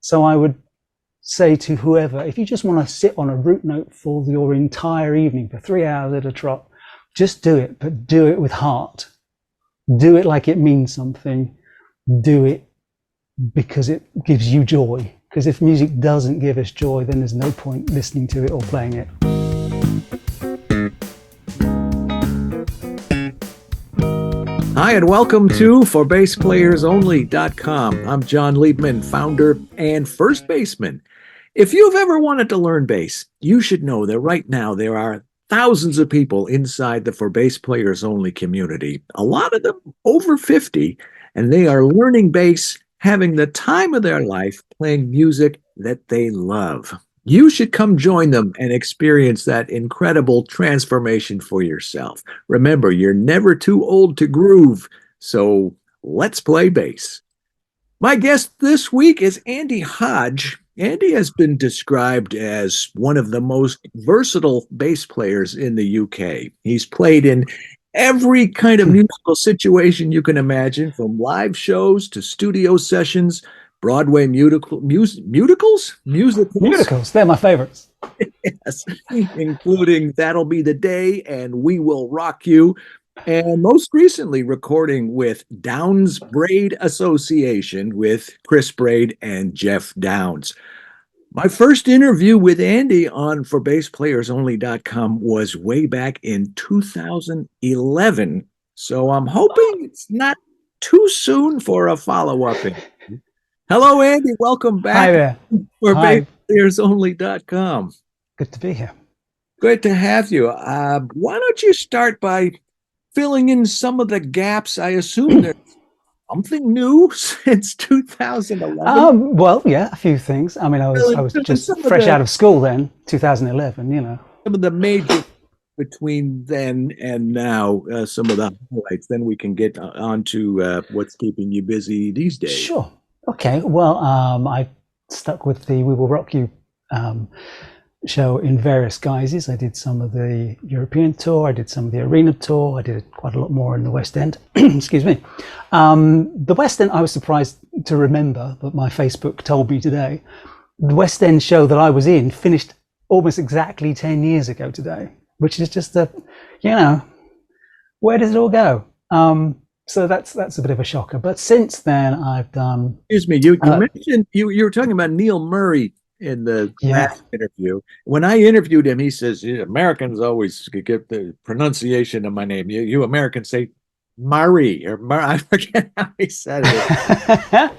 So I would say to whoever, if you just want to sit on a root note for your entire evening for 3 hours at a trot, just do it, but do it with heart. Do it like it means something. Do it because it gives you joy. Because if music doesn't give us joy, then there's no point listening to it or playing it. Hi, and welcome to ForBassPlayersOnly.com. I'm John Liebman, founder and first baseman. If you've ever wanted to learn bass, you should know that right now there are thousands of people inside the For Bass Players Only community, a lot of them over 50, and they are learning bass, having the time of their life playing music that they love. You should come join them and experience that incredible transformation for yourself. Remember, you're never too old to groove, so let's play bass. My guest this week is Andy Hodge. Andy has been described as one of the most versatile bass players in the UK. He's played in every kind of musical situation you can imagine, from live shows to studio sessions, Broadway musicals, they're my favorites. Yes, including That'll Be the Day and We Will Rock You, and most recently recording with Downs Braid Association with Chris Braid and Jeff Downs. My first interview with Andy on ForBassPlayersOnly.com was way back in 2011, so I'm hoping it's not too soon for a follow-up interview. Hello, Andy. Welcome back. Hi there. ForBassPlayersOnly.com. Good to be here. Great to have you. Why don't you start by filling in some of the gaps? I assume there's something new since 2011. Well, yeah, a few things. I mean, I was just fresh out of school then, 2011, you know. Some of the major between then and now, some of the highlights. Then we can get on to what's keeping you busy these days. Sure. Okay. Well, I stuck with the We Will Rock You show in various guises. I did some of the European tour, I did some of the arena tour, I did quite a lot more in the West End. Excuse me. The West End, I was surprised to remember, but my Facebook told me today, the West End show that I was in finished almost exactly 10 years ago today, which is just where does it all go? So that's a bit of a shocker. But since then, I've done... Excuse me, you mentioned, you were talking about Neil Murray in the last interview. When I interviewed him, he says, Americans always get the pronunciation of my name. You Americans say Murray, or I forget how he said it.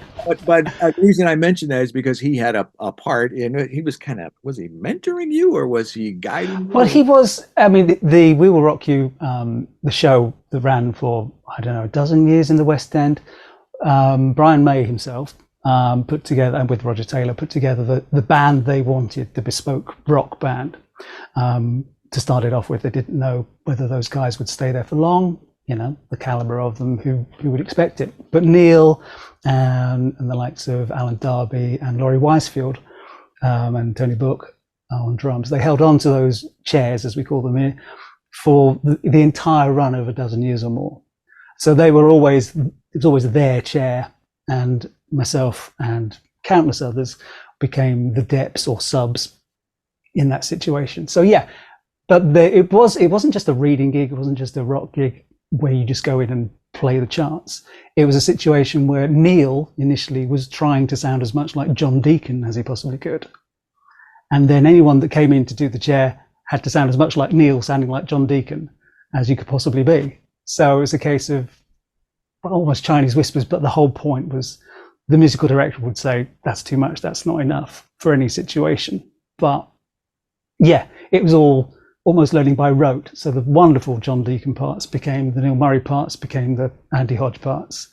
but the reason I mentioned that is because he had a part in it. He was was he mentoring you, or was he guiding you? Well, he was. I mean, the We Will Rock You, the show that ran for, I don't know, a dozen years in the West End. Brian May himself put together, and with Roger Taylor, put together the band they wanted, the bespoke rock band, to start it off with. They didn't know whether those guys would stay there for long, the caliber of them, who would expect it. But Neil and the likes of Alan Darby and Laurie Weisfield and Tony Book on drums, they held on to those chairs, as we call them here, for the entire run of a dozen years or more. So it was always their chair, and myself and countless others became the deps or subs in that situation. So yeah, but it wasn't just a reading gig, it wasn't just a rock gig where you just go in and play the charts. It was a situation where Neil initially was trying to sound as much like John Deacon as he possibly could. And then anyone that came in to do the chair had to sound as much like Neil sounding like John Deacon as you could possibly be. So it was a case of almost Chinese whispers, but the whole point was the musical director would say, that's too much, that's not enough for any situation. But yeah, it was all almost learning by rote. So the wonderful John Deacon parts became the Neil Murray parts, became the Andy Hodge parts.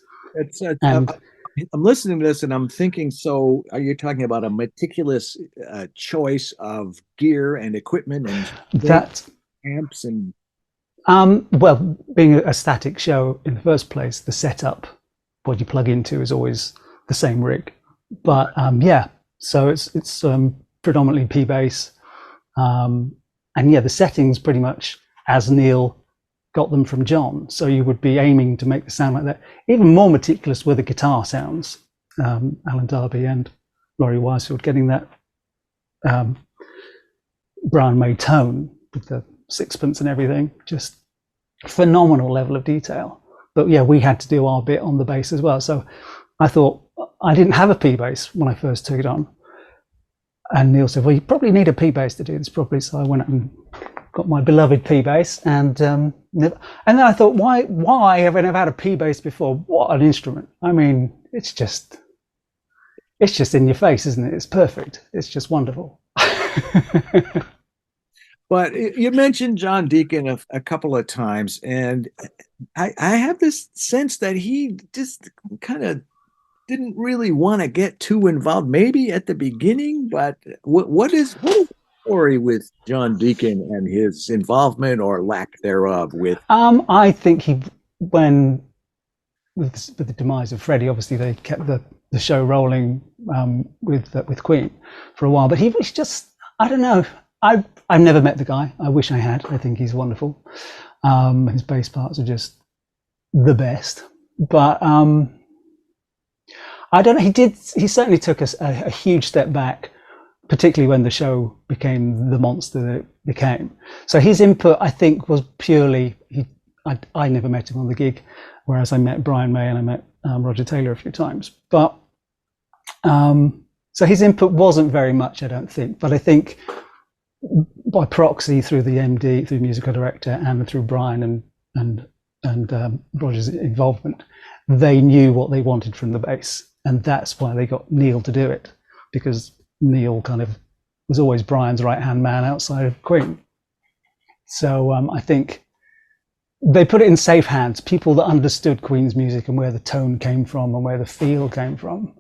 I'm listening to this and I'm thinking, so are you talking about a meticulous choice of gear and equipment and amps and... Well, being a static show in the first place, the setup, what you plug into is always the same rig. But so it's predominantly P bass. And yeah, the settings pretty much as Neil got them from John. So you would be aiming to make the sound like that. Even more meticulous were the guitar sounds. Alan Darby and Laurie Wisefield, getting that Brian May tone with the sixpence and everything, just phenomenal level of detail. But yeah, we had to do our bit on the bass as well. So I thought, I didn't have a P bass when I first took it on. And Neil said, well, you probably need a P bass to do this properly. So I went out and got my beloved P bass, and then I thought, why have I never had a P bass before? What an instrument! I mean, it's just in your face, isn't it? It's perfect. It's just wonderful. But you mentioned John Deacon a couple of times, and I have this sense that he just kind of didn't really want to get too involved, maybe at the beginning. But what is the story with John Deacon and his involvement or lack thereof with? I think with the demise of Freddie, obviously they kept the show rolling with Queen for a while, but he was just, I don't know. I've never met the guy. I wish I had. I think he's wonderful. His bass parts are just the best. But I don't know. He certainly took us a huge step back, particularly when the show became the monster that it became. So his input, I think, was purely, I never met him on the gig, whereas I met Brian May and I met Roger Taylor a few times. But so his input wasn't very much, I don't think. But I think by proxy, through the MD, through musical director, and through Brian and Roger's involvement, they knew what they wanted from the bass, and that's why they got Neil to do it, because Neil kind of was always Brian's right-hand man outside of Queen. So I think they put it in safe hands. People that understood Queen's music and where the tone came from and where the feel came from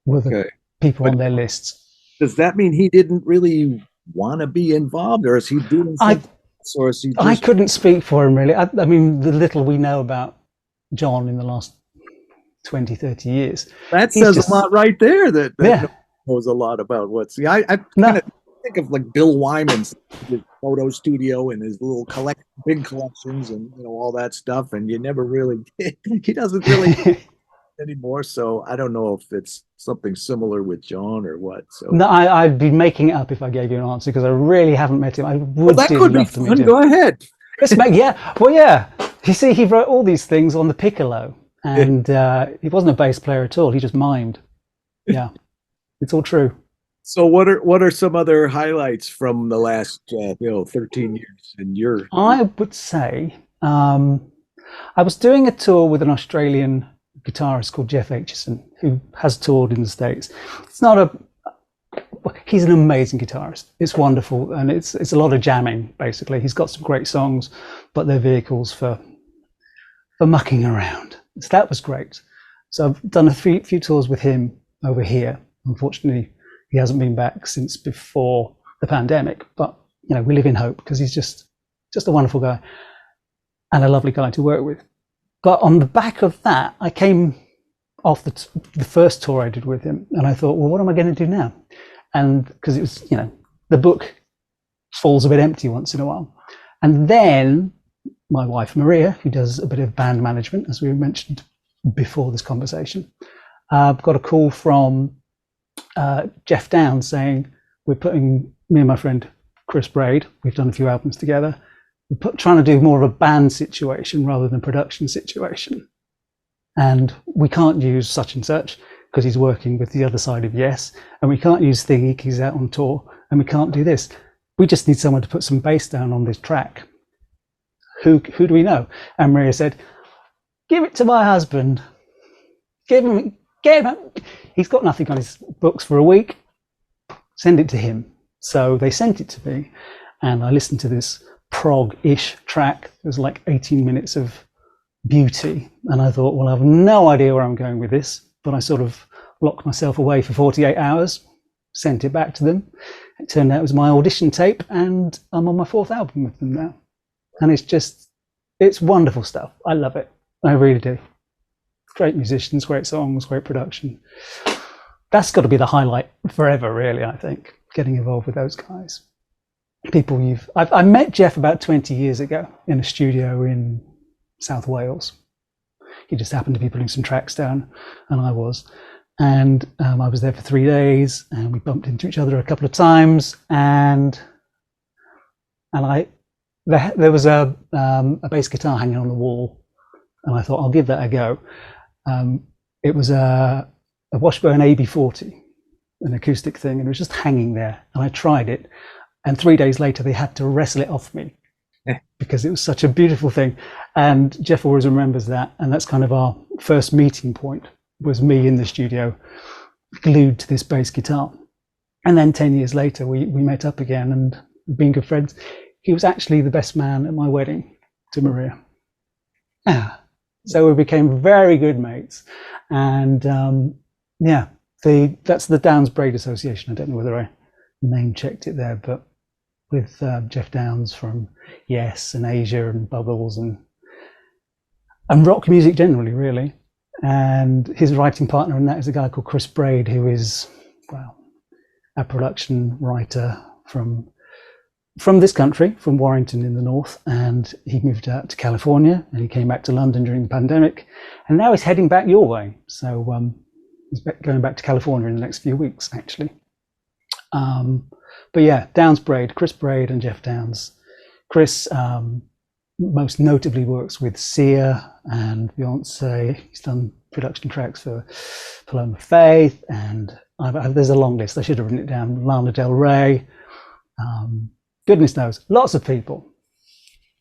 were the people on their lists. Does that mean he didn't really want to be involved, or is he doing something else, or is he just... I couldn't speak for him, really. I mean, the little we know about John in the last 20, 30 years. That says a lot right there. That knows a lot about what's... See, I kind of think of like Bill Wyman's his photo studio and his little big collections and all that stuff, and you never really... he doesn't really... anymore, so I don't know if it's something similar with John or what. So no, I'd be making it up if I gave you an answer, because I really haven't met him. I would. Well, that could be fun. Go ahead. You see, he wrote all these things on the piccolo, and he wasn't a bass player at all. He just mimed. Yeah, it's all true. So what are some other highlights from the last 13 years in your... I would say I was doing a tour with an Australian guitarist called Jeff Aitchison, who has toured in the States. He's an amazing guitarist. It's wonderful, and it's a lot of jamming, basically. He's got some great songs, but they're vehicles for mucking around. So that was great. So I've done a few tours with him over here. Unfortunately, he hasn't been back since before the pandemic, but we live in hope, because he's just a wonderful guy and a lovely guy to work with. But on the back of that, I came off the first tour I did with him, and I thought, well, what am I going to do now? And because it was, the book falls a bit empty once in a while. And then my wife, Maria, who does a bit of band management, as we mentioned before this conversation, got a call from Jeff Downs saying, we're putting, me and my friend Chris Braid, we've done a few albums together, trying to do more of a band situation rather than a production situation. And we can't use such and such because he's working with the other side of Yes. And we can't use Thingy because he's out on tour. And we can't do this. We just need someone to put some bass down on this track. Who do we know? And Maria said, give it to my husband. Get him. He's got nothing on his books for a week. Send it to him. So they sent it to me, and I listened to this prog-ish track. It was like 18 minutes of beauty, and I thought, well, I have no idea where I'm going with this, but I sort of locked myself away for 48 hours, sent it back to them. It turned out it was my audition tape, and I'm on my 4th album with them now, and it's wonderful stuff. I love it. I really do. Great musicians, great songs, great production. That's got to be the highlight forever, really, I think, getting involved with those guys. People I met Jeff about 20 years ago in a studio in South Wales. He just happened to be putting some tracks down, and I was. And I was there for 3 days, and we bumped into each other a couple of times. And there was a bass guitar hanging on the wall, and I thought I'll give that a go. It was a Washburn AB40, an acoustic thing, and it was just hanging there. And I tried it, and 3 days later they had to wrestle it off me because it was such a beautiful thing. And Jeff always remembers that, and that's kind of our first meeting point, was me in the studio glued to this bass guitar. And then 10 years later we met up again and being good friends. He was actually the best man at my wedding to Maria. So we became very good mates. And that's the Downs Braid Association. I don't know whether I name checked it there, but with Jeff Downs from Yes and Asia and Bubbles and rock music generally, really. And his writing partner in that is a guy called Chris Braid, who is, well, a production writer from this country, from Warrington in the north. And he moved out to California, and he came back to London during the pandemic. And now he's heading back your way. So he's going back to California in the next few weeks, actually. But yeah, Downs Braid, Chris Braid and Jeff Downs. Chris most notably works with Sia and Beyonce. He's done production tracks for Paloma Faith, and there's a long list. I should have written it down. Lana Del Rey. Goodness knows, lots of people.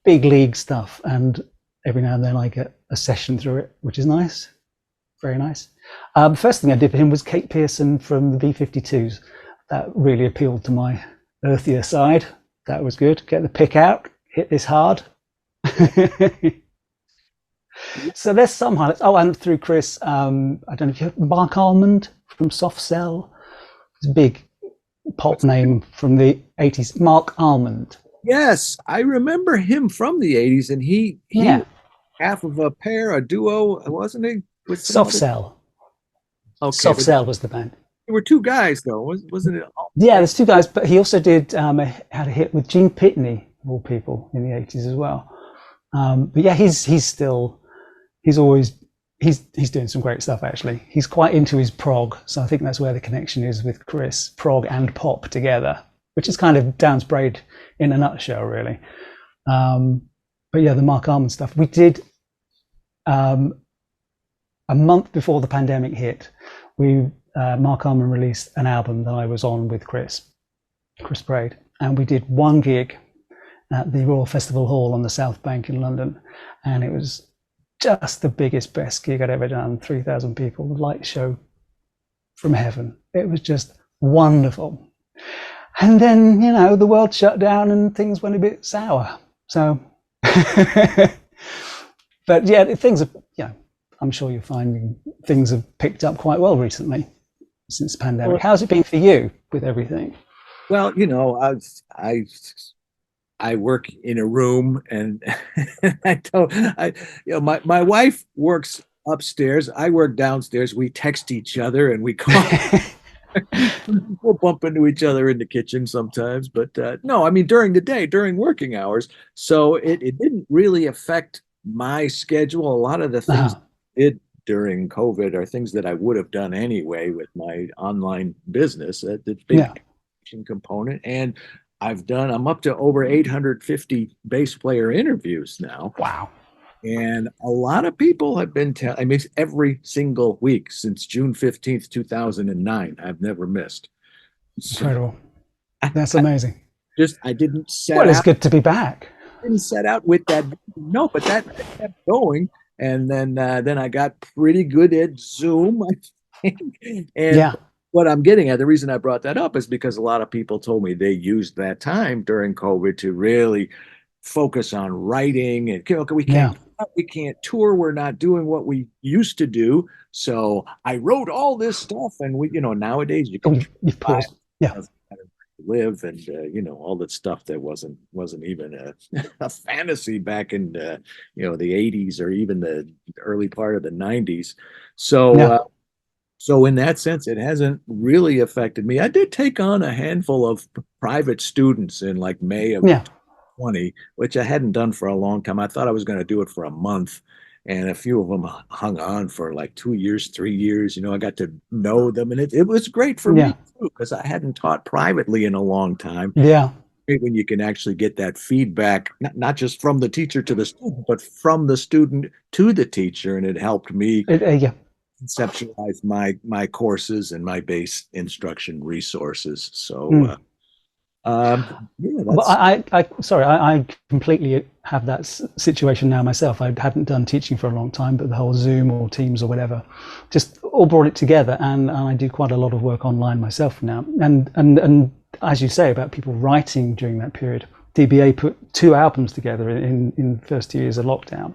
Big league stuff, and every now and then I get a session through it, which is nice. Very nice. The first thing I did for him was Kate Pearson from the B-52s. That really appealed to my earthier side. That was good. Get the pick out, hit this hard. So there's some highlights. Oh, and through Chris, I don't know if you have Mark Almond from Soft Cell. It's a big pop name from the 80s. Mark Almond. Yes, I remember him from the 80s, and he was half of a pair, a duo, wasn't he? With Soft Cell. Okay, Soft Cell was the band. There were two guys, though, wasn't it? Yeah, there's two guys, but he also did had a hit with Gene Pitney, of all people, in the 80s as well. But yeah, he's doing some great stuff, actually. He's quite into his prog, so I think that's where the connection is with Chris, prog and pop together, which is kind of Downs Braid in a nutshell, really. But yeah, the Mark Almond stuff. We did a month before the pandemic hit, Mark Almond released an album that I was on with Chris Braid, and we did one gig at the Royal Festival Hall on the South Bank in London, and it was just the biggest, best gig I'd ever done. 3,000 people, the light show from heaven. It was just wonderful. And then, the world shut down and things went a bit sour. So, but yeah, things are, I'm sure you're finding things have picked up quite well recently since the pandemic. How's it been for you with everything? Well, I work in a room, and my wife works upstairs. I work downstairs. We text each other and we call. We'll bump into each other in the kitchen sometimes, but no, I mean during the day, during working hours. So it didn't really affect my schedule. A lot of the things I did during COVID are things that I would have done anyway with my online business. The big component, and I'm up to over 850 bass player interviews now. Wow. And a lot of people have been every single week since June 15th, 2009. I've never missed. Incredible. That's amazing. I didn't set out. Well, it's good to be back. Didn't set out with that. No, but that kept going. And then I got pretty good at Zoom, I think. And what I'm getting at, the reason I brought that up is because a lot of people told me they used that time during COVID to really focus on writing, and we can't tour. We're not doing what we used to do. So I wrote all this stuff, and nowadays you can live, and all that stuff that wasn't even a fantasy back in the 80s or even the early part of the 90s. So so in that sense, it hasn't really affected me. I did take on a handful of private students in like May of 2020, which I hadn't done for a long time. I thought I was going to do it for a month, and a few of them hung on for like 2 years, 3 years. I got to know them, and it was great for me Yeah. too, because I hadn't taught privately in a long time. Yeah. Great when you can actually get that feedback, not just from the teacher to the student, but from the student to the teacher, and it helped me Yeah. conceptualize my courses and my bass instruction resources. So, Mm. yeah, But that's sorry, I completely have that situation now myself. I hadn't done teaching for a long time, but the whole Zoom or Teams or whatever just all brought it together. And I do quite a lot of work online myself now. And as you say about people writing during that period, DBA put 2 albums together in the first 2 years of lockdown.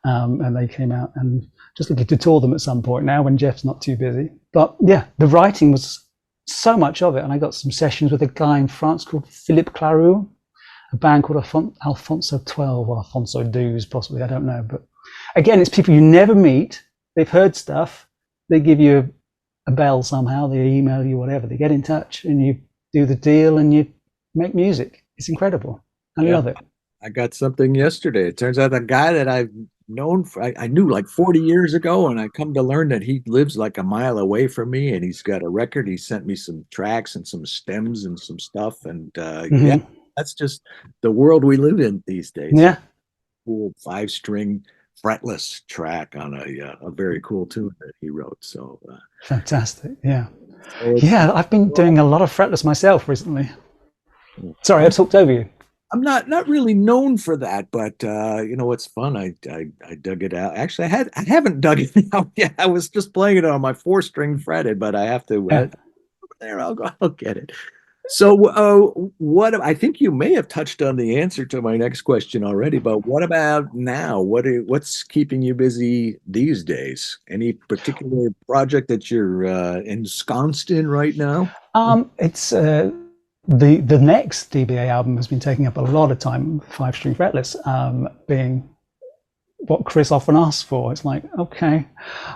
And they came out, and just looking to tour them at some point now when Jeff's not too busy. But yeah, the writing was so much of it. And I got some sessions with a guy in France called Philippe Claroux, a band called Alfonso 12 or Alfonso 12, possibly, I don't know. But again, it's people you never meet. They've heard stuff. They give you a bell somehow. They email you, whatever. They get in touch, and you do the deal, and you make music. It's incredible. I love it. I got something yesterday. It turns out the guy that I've known I knew like 40 years ago, and I come to learn that he lives like a mile away from me, and he's got a record. He sent me some tracks and some stems and some stuff, and yeah, that's just the world we live in these days. Yeah. Cool 5-string fretless track on a very cool tune that he wrote. So fantastic. Yeah. Yeah, I've been doing a lot of fretless myself recently. Sorry, I talked over you. I'm not really known for that, but it's fun. I dug it out. Actually, I haven't dug it out yet. I was just playing it on my 4-string fretted, but I have to there. I'll get it. So, what I think you may have touched on the answer to my next question already, but what about now? What's keeping you busy these days? Any particular project that you're ensconced in right now? It's the next DBA album has been taking up a lot of time, 5-string fretless, being what Chris often asks for. It's like, okay,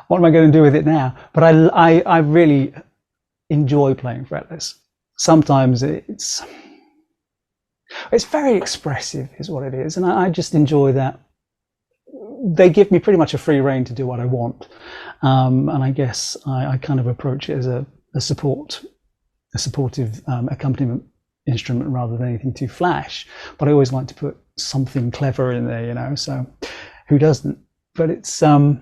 what am I going to do with it now? But I really enjoy playing fretless. Sometimes it's very expressive, is what it is, and I just enjoy that. They give me pretty much a free rein to do what I want, and I guess I kind of approach it as a supportive accompaniment instrument rather than anything too flash. But I always like to put something clever in there, so who doesn't? But it's on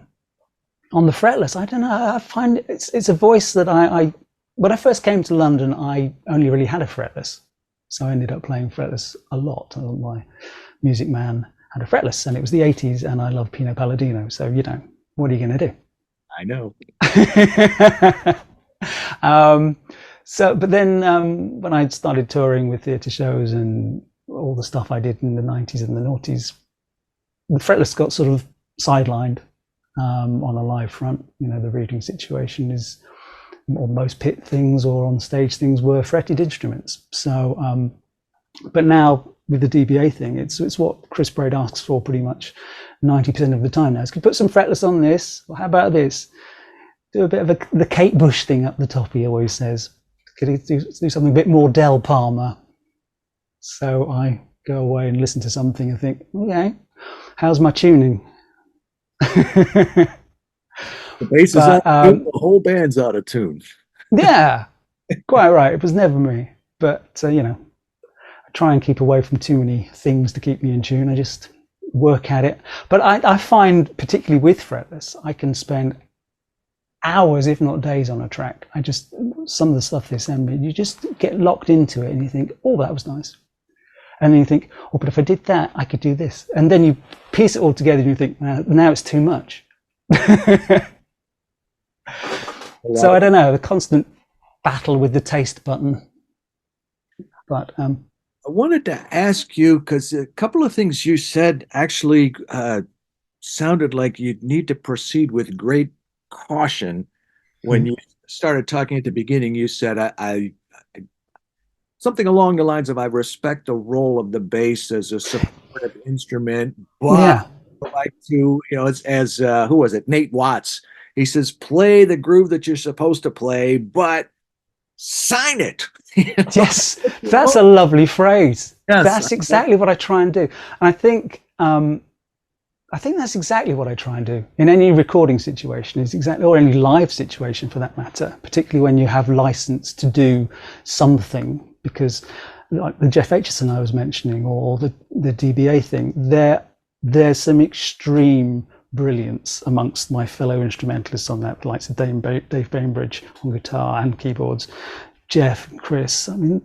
the fretless, I don't know, I find it's a voice that I when I first came to London, I only really had a fretless, so I ended up playing fretless a lot. My Music Man had a fretless, and it was the 80s, and I love Pino Palladino, so what are you going to do? I know. But then when I started touring with theatre shows and all the stuff I did in the 90s and the noughties, the fretless got sort of sidelined on a live front. The reading situation is, or most pit things or on stage things were fretted instruments. So, but now with the DBA thing, it's what Chris Braid asks for pretty much 90% of the time now. Can you put some fretless on this? Or how about this? Do a bit of the Kate Bush thing up the top, he always says. Could he do something a bit more Del Palmer? So I go away and listen to something and think, okay, how's my tuning? The bass is out of tune, the whole band's out of tune. Yeah, quite right. It was never me. But, I try and keep away from too many things to keep me in tune. I just work at it. But I find, particularly with fretless, I can spend hours, if not days, on a track. Some of the stuff they send me, you just get locked into it and you think, oh, that was nice. And then you think, oh, but if I did that, I could do this. And then you piece it all together and you think, now it's too much. So I don't know, the constant battle with the taste button. But I wanted to ask you, because a couple of things you said actually sounded like you'd need to proceed with great caution. When you started talking at the beginning, you said I something along the lines of, I respect the role of the bass as a supportive instrument, but I like to, as who was it? Nate Watts. He says, play the groove that you're supposed to play, but sign it. Yes, that's a lovely phrase. Yes, that's exactly what I try and do. And I think I think that's exactly what I try and do in any recording situation, is exactly, or any live situation for that matter, particularly when you have license to do something, because like the Jeff Aitchison I was mentioning, or the DBA thing, there's some extreme brilliance amongst my fellow instrumentalists on that, like Dave Bainbridge on guitar and keyboards, Jeff and Chris. I mean,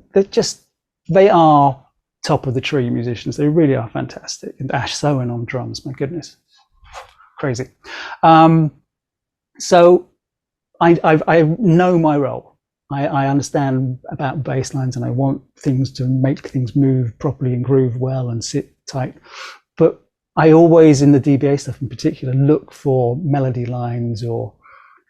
they are top of the tree musicians. They really are fantastic. And Ash Sowen on drums, my goodness, crazy. So I know my role. I understand about bass lines, and I want things to make things move properly and groove well and sit tight. But I always, in the DBA stuff in particular, look for melody lines or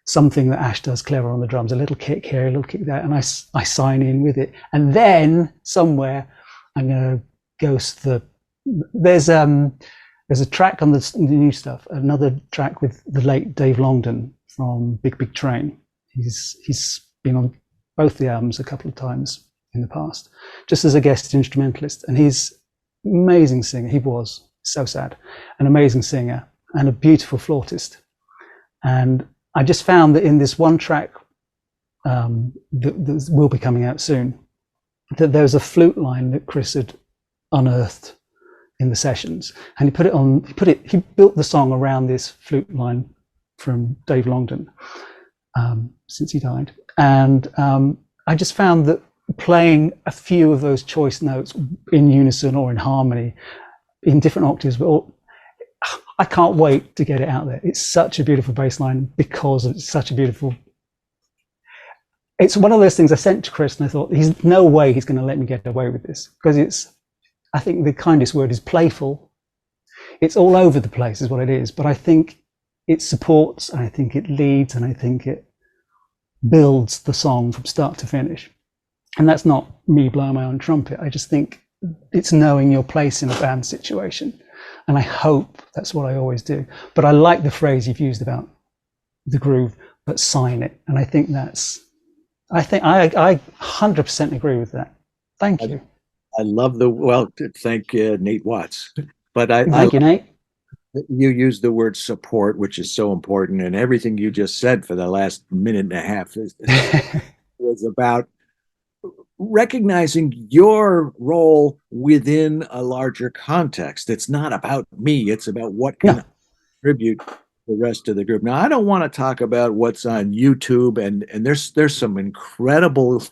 something that Ash does clever on the drums, a little kick here, a little kick there, and I sign in with it. And then somewhere I'm going to ghost there's a track on the new stuff, another track with the late Dave Longdon from Big Big Train. He's been on both the albums a couple of times in the past, just as a guest instrumentalist, and he's amazing singer. He was so sad, an amazing singer and a beautiful flautist. And I just found that in this one track that will be coming out soon, that there was a flute line that Chris had unearthed in the sessions, and he built the song around this flute line from Dave Longdon, since he died. And I just found that playing a few of those choice notes in unison or in harmony in different octaves, I can't wait to get it out there. It's such a beautiful bass line because it's such a beautiful. It's one of those things I sent to Chris, and I thought, there's no way he's going to let me get away with this, because I think the kindest word is playful. It's all over the place is what it is, but I think it supports, and I think it leads, and I think it builds the song from start to finish. And that's not me blowing my own trumpet. I just think it's knowing your place in a band situation. And I hope that's what I always do. But I like the phrase you've used about the groove, but sign it. And I think I 100% agree with that. Thank you. I love thank Nate Watts. But thank you, Nate. You used the word support, which is so important. And everything you just said for the last minute and a half was about recognizing your role within a larger context. It's not about me. It's about what can I contribute to the rest of the group. Now, I don't want to talk about what's on YouTube, and there's some incredible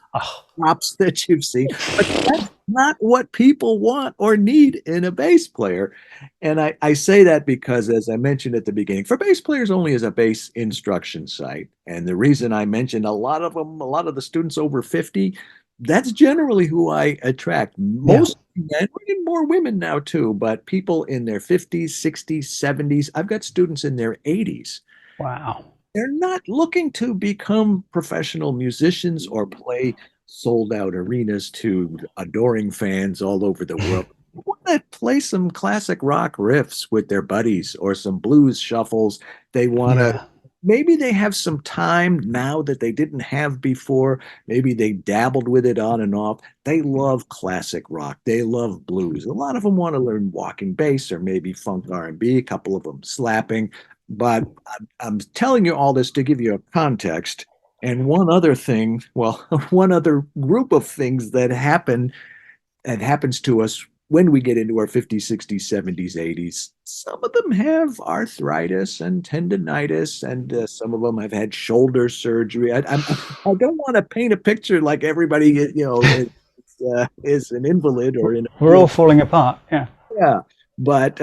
props that you've seen, but that's not what people want or need in a bass player. And I say that because, as I mentioned at the beginning, For Bass Players Only is a bass instruction site. And the reason I mentioned a lot of the students over 50, that's generally who I attract. Most men, we're getting more women now too, but people in their 50s, 60s, 70s. I've got students in their 80s. Wow. They're not looking to become professional musicians or play sold out arenas to adoring fans all over the world. They want to play some classic rock riffs with their buddies or some blues shuffles. They want to, maybe they have some time now that they didn't have before. Maybe they dabbled with it on and off. They love classic rock. They love blues. A lot of them want to learn walking bass or maybe funk R&B, a couple of them slapping. But I'm telling you all this to give you a context. And one other thing, one other group of things that happens to us when we get into our 50s, 60s, 70s, 80s. Some of them have arthritis and tendonitis, and some of them have had shoulder surgery. I don't want to paint a picture like everybody, is an invalid or we're all falling apart. Yeah. But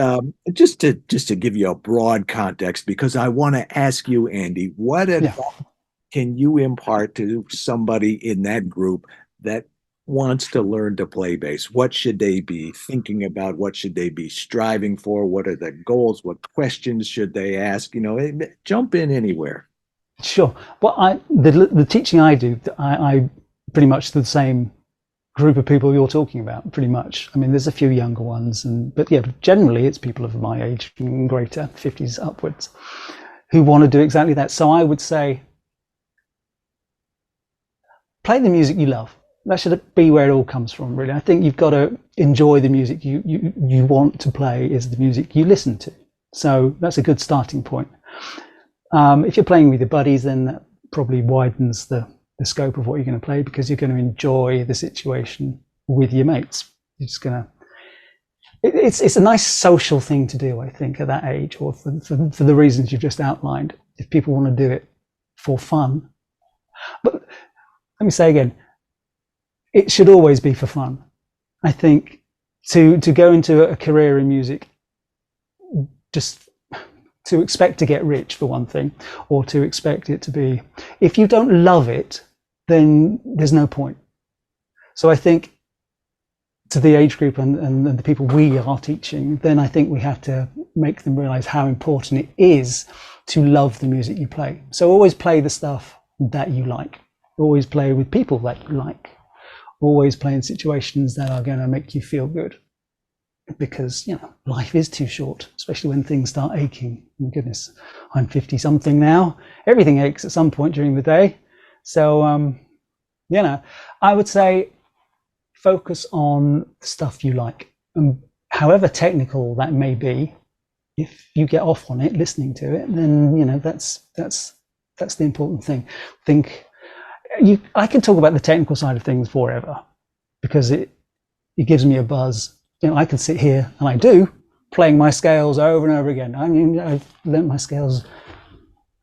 just to give you a broad context, because I want to ask you, Andy, what advice can you impart to somebody in that group that wants to learn to play bass? What should they be thinking about? What should they be striving for? What are the goals? What questions should they ask? Jump in anywhere. Sure. Well, the teaching I do, I pretty much the same group of people you're talking about, pretty much. I mean, there's a few younger ones, but generally it's people of my age and greater, 50s upwards, who want to do exactly that. So I would say, play the music you love. That should be where it all comes from, really. I think you've got to enjoy the music you want to play is the music you listen to. So that's a good starting point. If you're playing with your buddies, then that probably widens the scope of what you're going to play, because you're going to enjoy the situation with your mates. You're just going to. It's a nice social thing to do, I think, at that age, or for the reasons you've just outlined. If people want to do it for fun, but let me say again, it should always be for fun. I think to go into a career in music, just to expect to get rich, for one thing, or to expect it to be, if you don't love it, then there's no point. So I think to the age group and the people we are teaching, then I think we have to make them realize how important it is to love the music you play. So always play the stuff that you like. Always play with people that you like. Always play in situations that are going to make you feel good. Because, life is too short, especially when things start aching. Oh, goodness, I'm 50 something now. Everything aches at some point during the day. So, I would say focus on the stuff you like. And however technical that may be, if you get off on it, listening to it, then, that's the important thing. I can talk about the technical side of things forever, because it gives me a buzz. I can sit here, and I do, playing my scales over and over again. I mean, I've learnt my scales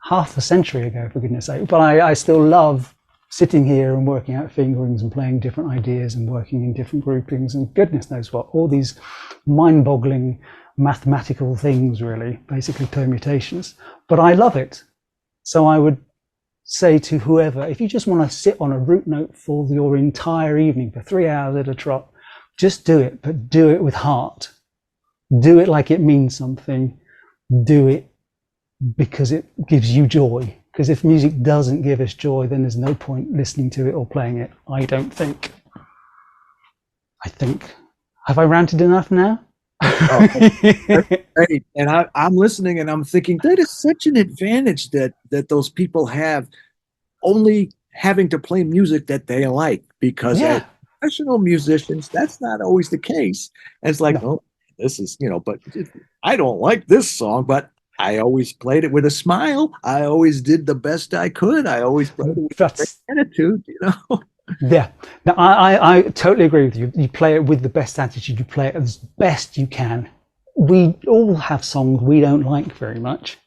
half a century ago, for goodness sake, but I still love sitting here and working out fingerings and playing different ideas and working in different groupings and goodness knows what, all these mind-boggling mathematical things, really, basically permutations. But I love it. So I would say to whoever, if you just want to sit on a root note for your entire evening for 3 hours at a trot, just do it, but do it with heart. Do it like it means something. Do it because it gives you joy. Because if music doesn't give us joy, then there's no point listening to it or playing it, I don't think. Have I ranted enough now? Oh, great. And I'm listening and I'm thinking that is such an advantage that those people have, only having to play music that they like, because as professional musicians, that's not always the case. And it's like, oh, this is, but I don't like this song, but I always played it with a smile. I always did the best I could. I always played it with a great attitude, Yeah. Now, I totally agree with you. You play it with the best attitude. You play it as best you can. We all have songs we don't like very much,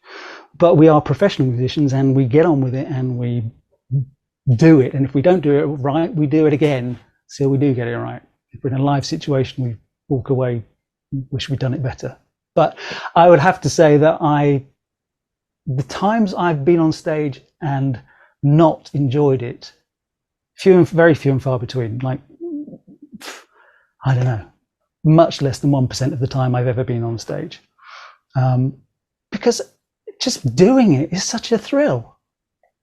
but we are professional musicians and we get on with it and we do it. And if we don't do it right, we do it again. So we do get it right. If we're in a live situation, we walk away, wish we'd done it better. But I would have to say that the times I've been on stage and not enjoyed it, very few and far between. Like, I don't know, much less than 1% of the time I've ever been on stage, because just doing it is such a thrill.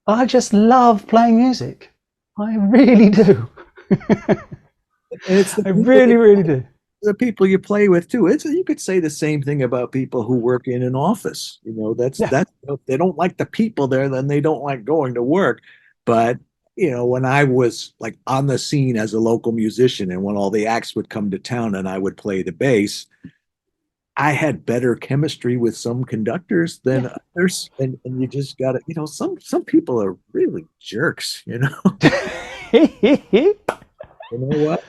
I just love playing music. I really do. I really do. The people you play with too. You could say the same thing about people who work in an office. That's if they don't like the people there, then they don't like going to work. But when I was like on the scene as a local musician, and when all the acts would come to town and I would play the bass, I had better chemistry with some conductors than others. And you just gotta, some people are really jerks, You know what?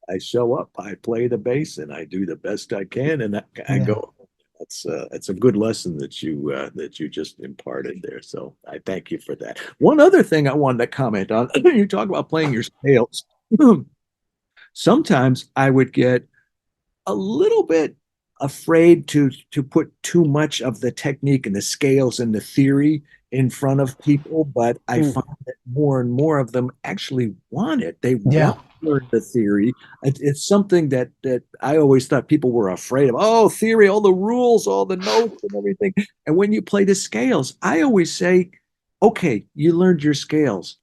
I show up, I play the bass, and I do the best I can, and I go. That's a good lesson that you just imparted there. So I thank you for that. One other thing I wanted to comment on: you talk about playing your scales. Sometimes I would get a little bit afraid to put too much of the technique and the scales and the theory in front of people, but I find that more and more of them actually want it. They want to learn the theory. It's something that I always thought people were afraid of. Oh, theory, all the rules, all the notes and everything. And when you play the scales, I always say, okay, you learned your scales.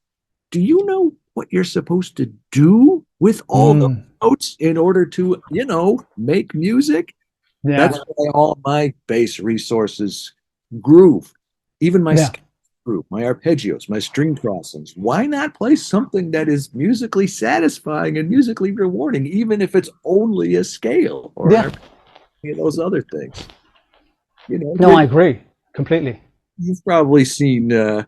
Do you know what you're supposed to do with all the notes in order to, make music? Yeah. That's why all my bass resources groove. Even my group, my arpeggios, my string crossings. Why not play something that is musically satisfying and musically rewarding, even if it's only a scale or those other things? You know, No, I agree completely. you've probably seen uh,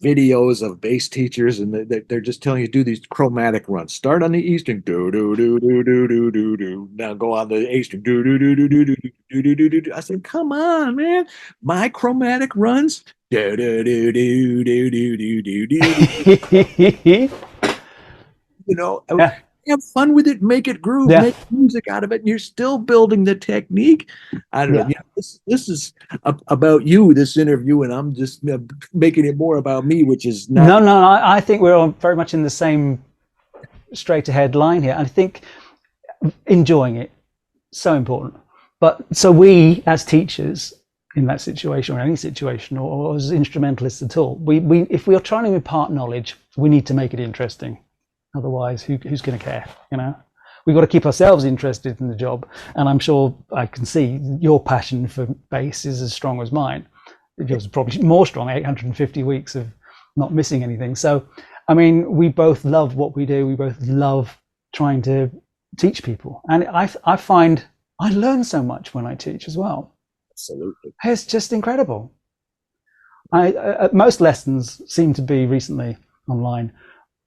videos of bass teachers, and they're just telling you to do these chromatic runs. Start on the E string, do do do do do do do do. Now go on the A string, do do do do do do do do do do. I said, come on, man, my chromatic runs, do do do do do do do do do. You know, Yeah, have fun with it, make it groove, yeah, make music out of it, and you're still building the technique. I don't know. yeah. You know, this is about you, this interview, and I'm just making it more about me, which is not. No, no, I think we're all very much in the same straight ahead line here. I think enjoying it so important. But so we as teachers in that situation or any situation or as instrumentalists at all, we if we are trying to impart knowledge, we need to make it interesting. Otherwise, who's going to care? You know, we've got to keep ourselves interested in the job. And I'm sure I can see your passion for bass is as strong as mine. Yours is probably more strong. 850 weeks of not missing anything. So, I mean, we both love what we do. We both love trying to teach people, and I find I learn so much when I teach as well. Absolutely. It's just incredible. Most lessons seem to be recently online,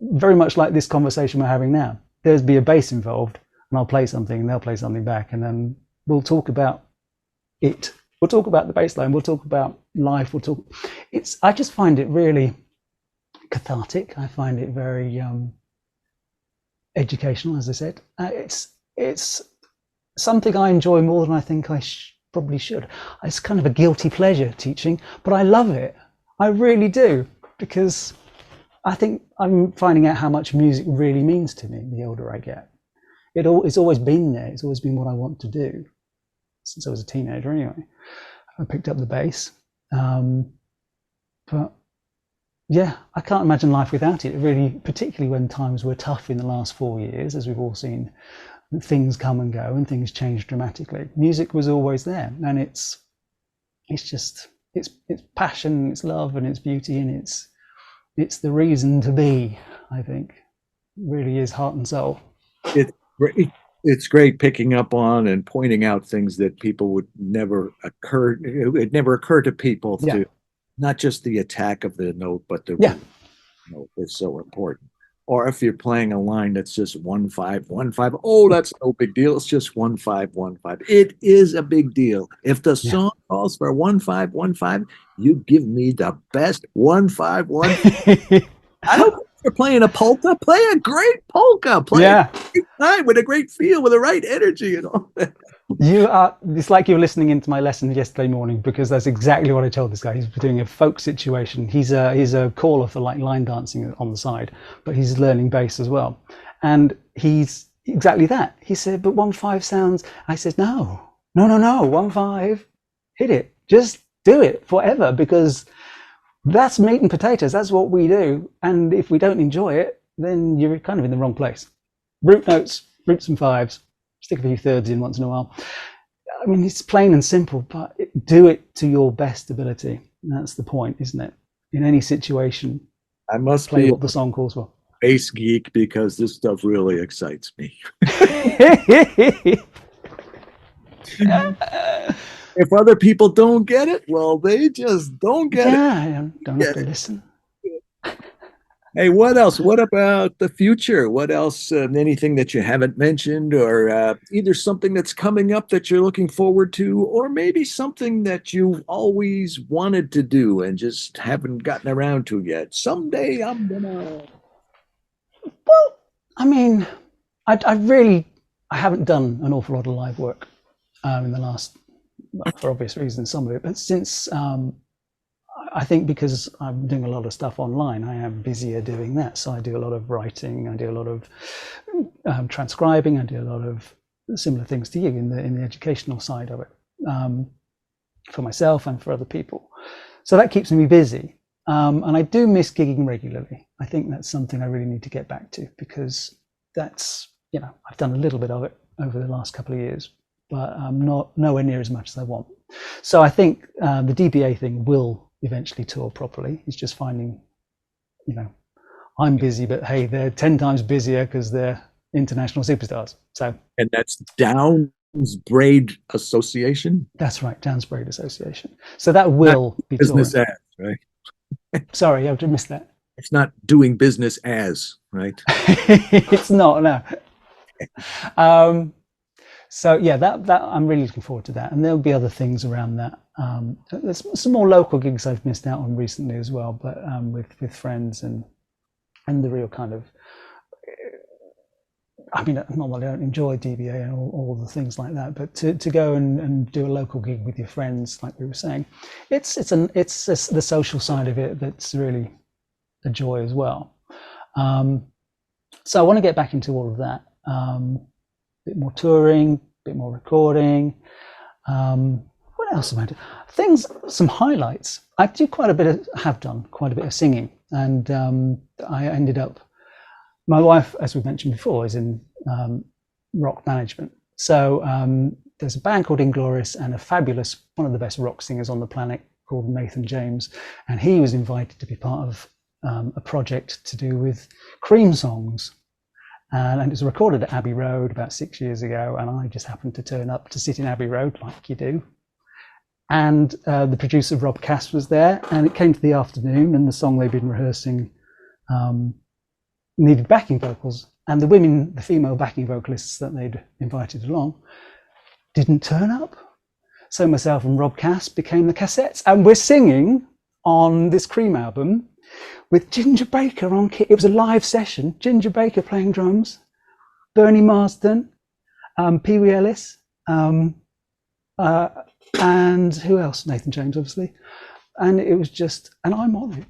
very much like this conversation we're having now. There's be a bass involved, and I'll play something, and they'll play something back, and then we'll talk about it. We'll talk about the bass line. We'll talk about life. We'll talk. I just find it really cathartic. I find it very educational, as I said. It's something I enjoy more than I think I probably should. It's kind of a guilty pleasure teaching, but I love it. I really do, because I think I'm finding out how much music really means to me the older I get. It's always been there. It's always been what I want to do since I was a teenager anyway. I picked up the bass. But yeah, I can't imagine life without it, really, particularly when times were tough in the last 4 years, as we've all seen things come and go and things change dramatically. Music was always there, and it's passion, it's love, and it's beauty, and it's the reason to be. I think it really is heart and soul. It's great. It's great picking up on and pointing out things that people would never occur. It never occurred to people Yeah, to not just the attack of the note, but the yeah, root note is so important. Or if you're playing a line that's just 1 5 1 5, oh, that's no big deal. It's just 1 5 1 5. It is a big deal. If the yeah. song calls for 1 5 1 5, you give me the best 1 5 1. I don't care if you're playing a polka. Play a great polka. Play a Yeah, great time with a great feel, with the right energy and all that. you are. It's like you were listening into my lesson yesterday morning, because that's exactly what I told this guy. He's doing a folk situation. He's a caller for like line dancing on the side, but he's learning bass as well. And he's exactly that. He said, "But 1 5 sounds." I said, "No, no, no, no. 1 5, hit it. Just do it forever, because that's meat and potatoes. That's what we do. And if we don't enjoy it, then you're kind of in the wrong place. Root notes, roots and fives. Stick a few thirds in once in a while. I mean, it's plain and simple, but do it to your best ability. And that's the point, isn't it? In any situation, I must play be what the song calls for." a bass geek because this stuff really excites me. If other people don't get it, well, they just don't get it. Yeah, I don't have to listen. Hey, what else? What about the future? What else? Anything that you haven't mentioned, or either something that's coming up that you're looking forward to, or maybe something that you've always wanted to do and just haven't gotten around to yet? Someday I'm gonna. Well, I mean, I haven't done an awful lot of live work in the last, well, for obvious reasons, some of it, but since I think because I'm doing a lot of stuff online, I am busier doing that. So I do a lot of writing, I do a lot of transcribing, I do a lot of similar things to you in the educational side of it, for myself and for other people. So that keeps me busy. And I do miss gigging regularly. I think that's something I really need to get back to, because that's, I've done a little bit of it over the last couple of years, but nowhere near as much as I want. So I think the DBA thing will eventually tour properly. It's just finding, I'm busy, but hey, they're 10 times busier because they're international superstars. So, And that's down Braid Association. That's right, Downs Braid Association. So that Not will be business touring. as, right? Sorry, I missed that. It's not doing business as, right? It's not, no. Um, so yeah, that I'm really looking forward to that, and there'll be other things around that. There's some more local gigs I've missed out on recently as well, but with friends and the real kind of. I mean, normally I don't enjoy DBA and all the things like that, but to go and do a local gig with your friends, like we were saying, it's the social side of it that's really a joy as well. So I want to get back into all of that. Bit more touring, bit more recording. What else am I doing? Some highlights. I do have done quite a bit of singing, and I ended up. My wife, as we mentioned before, is in rock management. So there's a band called Inglorious and one of the best rock singers on the planet called Nathan James, and he was invited to be part of a project to do with Cream songs. And it was recorded at Abbey Road about 6 years ago, and I just happened to turn up to sit in Abbey Road, like you do. And the producer, Rob Cass, was there, and it came to the afternoon, and the song they'd been rehearsing needed backing vocals, and the female backing vocalists that they'd invited along didn't turn up. So myself and Rob Cass became the cassettes, and we're singing on this Cream album with Ginger Baker on kit. It was a live session. Ginger Baker playing drums, Bernie Marsden, Pee Wee Ellis, and who else? Nathan James, obviously. And it was and I'm on it.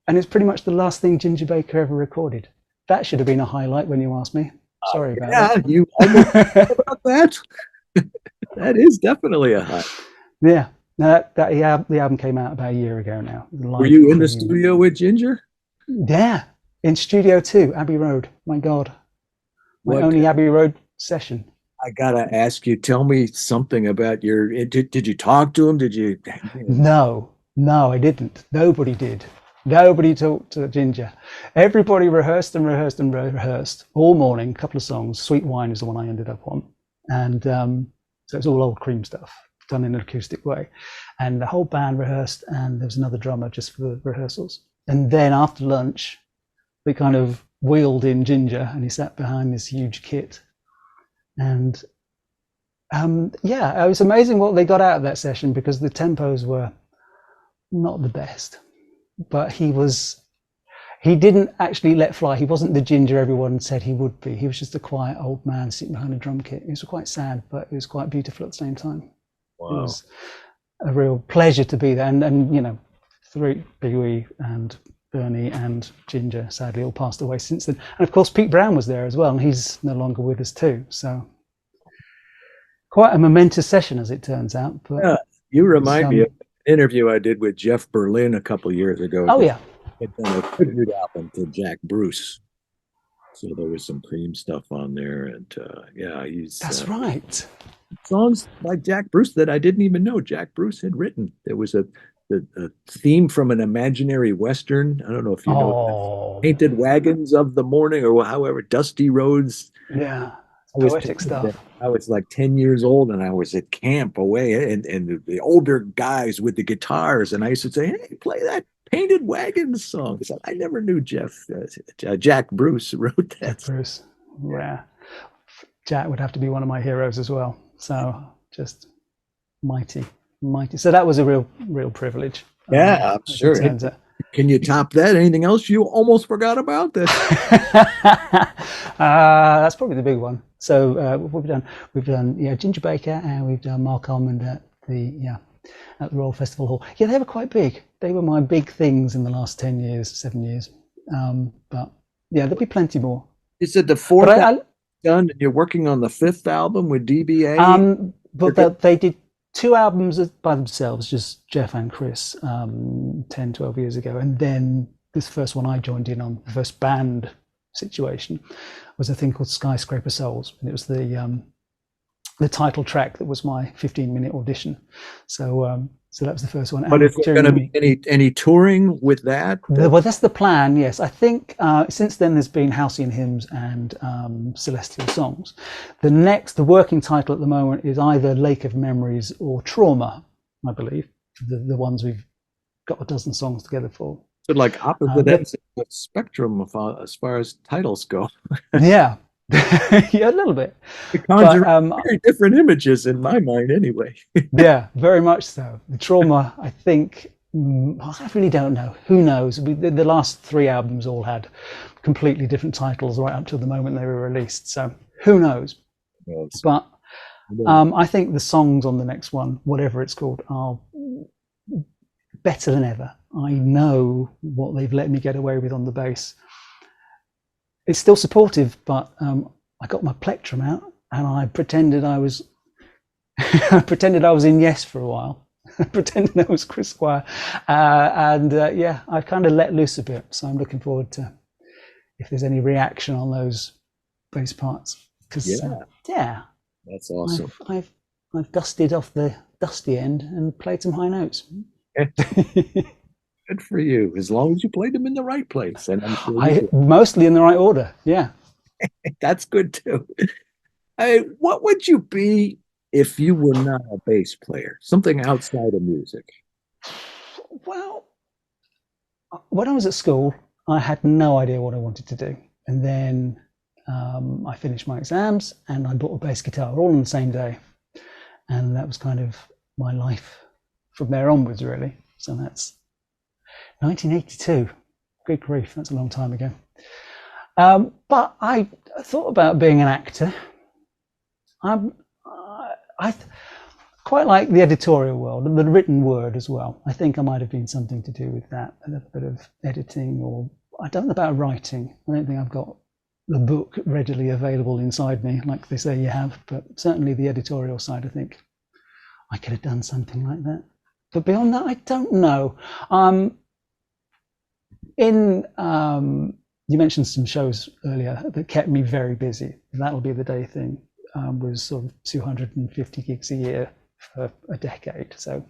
And it's pretty much the last thing Ginger Baker ever recorded. That should have been a highlight when you asked me. Sorry about that. Yeah, you almost about that. That is definitely a highlight. Yeah. The album came out about a year ago now. Were you in the studio with Ginger? Yeah, in Studio 2, Abbey Road. My God. My only Abbey Road session. I gotta ask you, tell me something about did you talk to him? Did you? No, I didn't. Nobody did. Nobody talked to Ginger. Everybody rehearsed all morning, a couple of songs. Sweet Wine is the one I ended up on. And so it's all old Cream stuff done in an acoustic way. And the whole band rehearsed, and there was another drummer just for the rehearsals. And then after lunch, we kind of wheeled in Ginger, and he sat behind this huge kit. And it was amazing what they got out of that session, because the tempos were not the best. But he didn't actually let fly. He wasn't the Ginger everyone said he would be. He was just a quiet old man sitting behind a drum kit. It was quite sad, but it was quite beautiful at the same time. Wow. It was a real pleasure to be there. And you know, Pee Wee and Bernie and Ginger sadly all passed away since then. And of course, Pete Brown was there as well, and he's no longer with us too. So quite a momentous session, as it turns out. But yeah, you remind me of an interview I did with Jeff Berlin a couple of years ago. Oh yeah. Had done a tribute album to Jack Bruce, so there was some Cream stuff on there, and that's right. Songs like Jack Bruce that I didn't even know Jack Bruce had written. There was a theme from an imaginary Western. I don't know if you know that. Painted Wagons of the Morning, or however, Dusty Roads. Yeah. Poetic stuff. I was like 10 years old, and I was at camp away, and the older guys with the guitars, and I used to say, "Hey, play that Painted Wagons song." So I never knew Jack Bruce wrote that. Jack Bruce, yeah. Jack would have to be one of my heroes as well. So just mighty. So that was a real privilege. Yeah, I'm sure. Can you top that? Anything else you almost forgot about? That's probably the big one. So what we've done Ginger Baker, and we've done Mark Almond at the Royal Festival Hall. Yeah, they were quite big. They were my big things in the last 7 years. But yeah, there'll be plenty more. Is it the fourth album done, and you're working on the fifth album with DBA? But they did 2 albums by themselves, just Jeff and Chris, 10, 12 years ago. And then this first one I joined in on, the first band situation, was a thing called Skyscraper Souls. And it was the the title track that was my 15-minute audition. So so that was the first one. But And is there going to be any touring with that? Well, that's the plan. Yes, I think since then there's been Halcyon Hymns and Celestial Songs. The working title at the moment is either Lake of Memories or Trauma, I believe. The ones we've got a dozen songs together for. So like opposite ends of the spectrum as far as titles go. Yeah. Yeah, a little bit. It conjures very different images in my mind anyway. Yeah, very much so. The Trauma, I think, I really don't know. Who knows? The last 3 albums all had completely different titles right up to the moment they were released. So who knows? Yes. But I think the songs on the next one, whatever it's called, are better than ever. I know what they've let me get away with on the bass. It's still supportive, but I got my plectrum out and I pretended I was in Yes for a while. Pretending I was Chris Squire, yeah, I've kind of let loose a bit. So I'm looking forward to if there's any reaction on those bass parts. Because yeah, that's awesome. I've dusted off the dusty end and played some high notes. Good for you, as long as you played them in the right place. And I'm sure mostly in the right order. Yeah. That's good too. What would you be if you were not a bass player? Something outside of music. Well, when I was at school, I had no idea what I wanted to do. And then I finished my exams and I bought a bass guitar all on the same day. And that was kind of my life from there onwards, really. So that's 1982. Good grief, that's a long time ago. But I thought about being an actor. I quite like the editorial world and the written word as well. I think I might have been something to do with that, a little bit of editing, or I don't know about writing. I don't think I've got the book readily available inside me, like they say you have, but certainly the editorial side, I think I could have done something like that. But beyond that, I don't know. You mentioned some shows earlier that kept me very busy. That'll be the day thing. Was sort of 250 gigs a year for a decade, so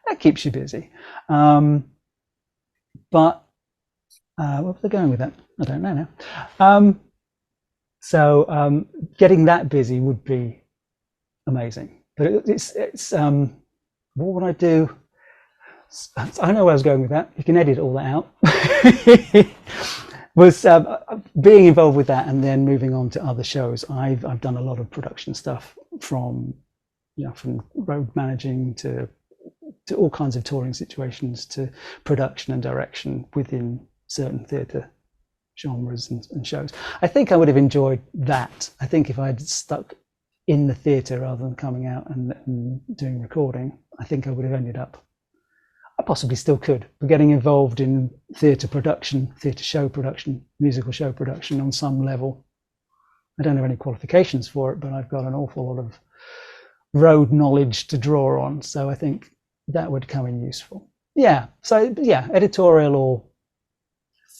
that keeps you busy. But where was I going with that? I don't know now. So getting that busy would be amazing. But it's what would I do? I know where I was going with that. You can edit all that out. Was being involved with that and then moving on to other shows. I've done a lot of production stuff from road managing to all kinds of touring situations to production and direction within certain theatre genres and shows. I think I would have enjoyed that. I think if I'd stuck in the theatre rather than coming out and doing recording, I think I would have ended up, I possibly still could, but getting involved in theatre production, theatre show production, musical show production on some level. I don't have any qualifications for it, but I've got an awful lot of road knowledge to draw on. So I think that would come in useful. Yeah. So yeah, editorial or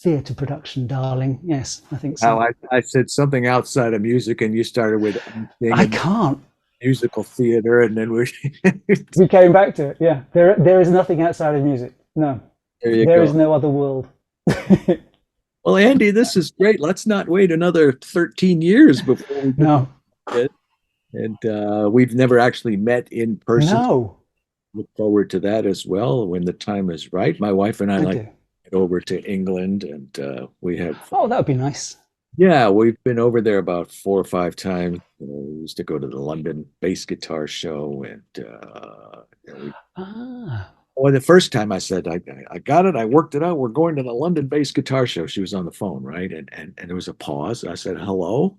theatre production, darling. Yes, I think so. I said something outside of music and you started with I can't. Musical theater, and then we came back to it. Yeah, there is nothing outside of music. No, there is no other world. Well, Andy, this is great. Let's not wait another 13 years before we no. It. And we've never actually met in person. No. Look forward to that as well when the time is right. My wife and I like to get over to England, and we have. Oh, that would be nice. Yeah, we've been over there about 4 or 5 times. We used to go to the London bass guitar show, and the first time I said, I got it, I worked it out. We're going to the London bass guitar show. She was on the phone, right? And there was a pause. I said, hello?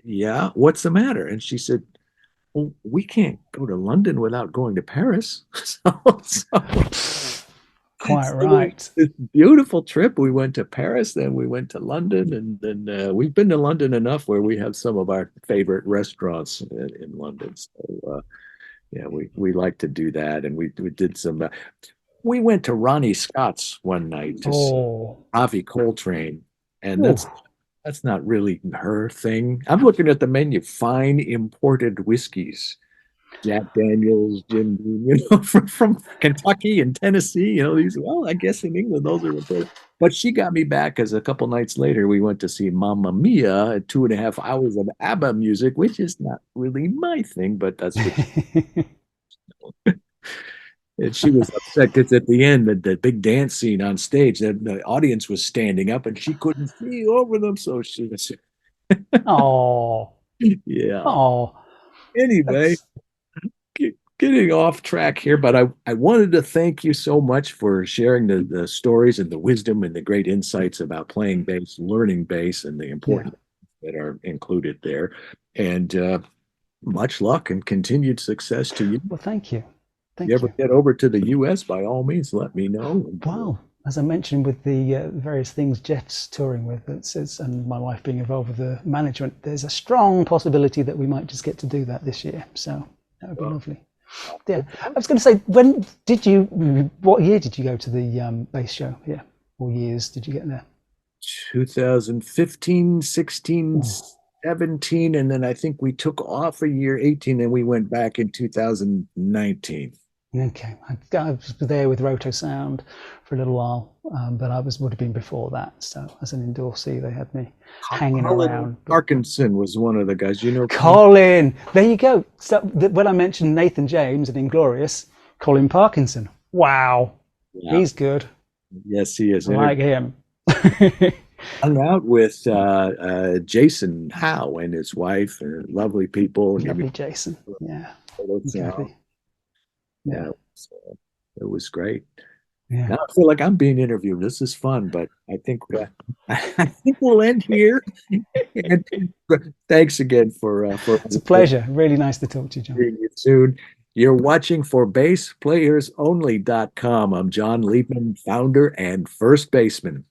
Yeah, what's the matter? And she said, well, we can't go to London without going to Paris. Quite right. This beautiful trip. We went to Paris, then we went to London, and then we've been to London enough where we have some of our favorite restaurants in London. So yeah, we like to do that, and we did some. We went to Ronnie Scott's one night to see Ravi Coltrane, and that's not really her thing. I'm looking at the menu, fine imported whiskeys. Jack Daniels, Jim Beam, from Kentucky and Tennessee, these, well, I guess in England, those are important. But she got me back because a couple nights later, we went to see Mamma Mia at 2.5 hours of ABBA music, which is not really my thing, but that's what. And she was upset because at the end, the big dance scene on stage, the audience was standing up and she couldn't see over them. So she was, Oh, yeah. oh, Anyway, getting off track here, but I wanted to thank you so much for sharing the stories and the wisdom and the great insights about playing bass, learning bass, and the important that are included there. And much luck and continued success to you. well, thank you. If you ever get over to the U.S., by all means, let me know. Wow. As I mentioned with the various things Jeff's touring with, and my wife being involved with the management, there's a strong possibility that we might just get to do that this year. So that would be lovely. Yeah. I was going to say, what year did you go to the bass show here? Or years did you get there? 2015, 16, 17, and then I think we took off a year, 18, and we went back in 2019. Okay, I was there with Roto Sound for a little while, but would have been before that. So as an endorsee, they had me hanging around. Parkinson was one of the guys, Colin, there you go. So when I mentioned Nathan James and Inglorious, Colin Parkinson. Wow, he's good. Yes, he is. I like him. Hung out with Jason Howe and his wife, lovely people. Lovely Jason, yeah. Exactly. Yeah, it was great. Yeah. Now I feel like I'm being interviewed. This is fun, but I think we'll end here. And thanks again for it's a pleasure. Really nice to talk to you, John. See you soon. You're watching ForBassPlayersOnly.com. I'm John Liebman, founder and first baseman.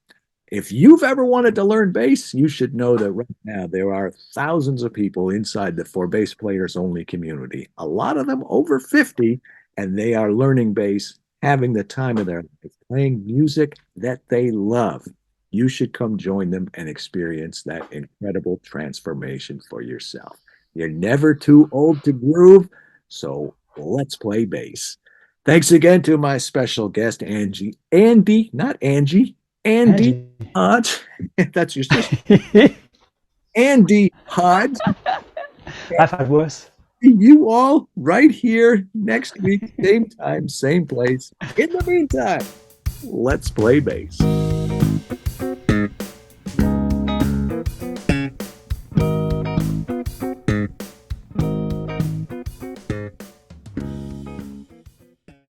If you've ever wanted to learn bass, you should know that right now there are thousands of people inside the For Bass Players Only community. A lot of them over 50. And they are learning bass, having the time of their life, playing music that they love. You should come join them and experience that incredible transformation for yourself. You're never too old to groove, so let's play bass. Thanks again to my special guest, Andy Hodge. That's your sister. Andy Hodge. I've had worse. You all right here next week, same time, same place. In the meantime, let's play bass.